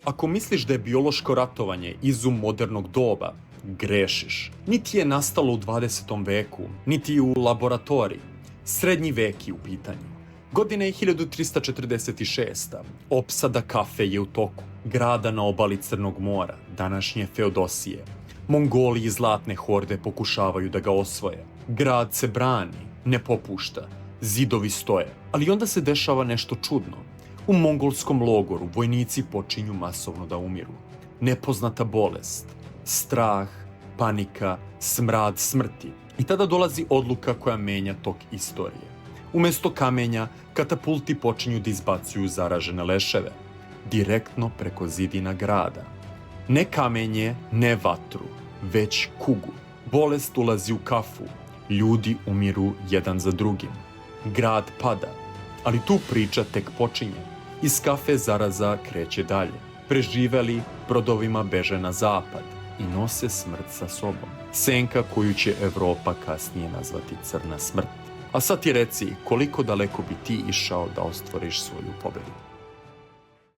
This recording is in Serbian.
Ako misliš da je biološko ratovanje izum modernog doba, grešiš. Niti je nastalo u 20. veku, niti u laboratoriji. Srednji vek je u pitanju. Godina je 1346. Opsada Kafe je u toku. Grada na obali Crnog mora, današnje Feodosije. Mongoli i zlatne horde pokušavaju da ga osvoje. Grad se brani, ne popušta. Zidovi stoje. Ali onda se dešava nešto čudno. U mongolskom logoru vojnici počinju masovno da umiru. Nepoznata bolest, strah, panika, smrad smrti. I tada dolazi odluka koja menja tok istorije. Umesto kamenja, katapulti počinju da izbacuju zaražene leševe. Direktno preko zidina grada. Ne kamenje, ne vatru, već kugu. Bolest ulazi u kafu. Ljudi umiru jedan za drugim. Grad pada. Ali tu priča tek počinje. Iz kafe zaraza kreće dalje. Preživeli brodovima beže na zapad i nose smrt sa sobom. Senka koju će Evropa kasnije nazvati crna smrt. A sad ti reci, koliko daleko bi ti išao da ostvariš svoju pobedu?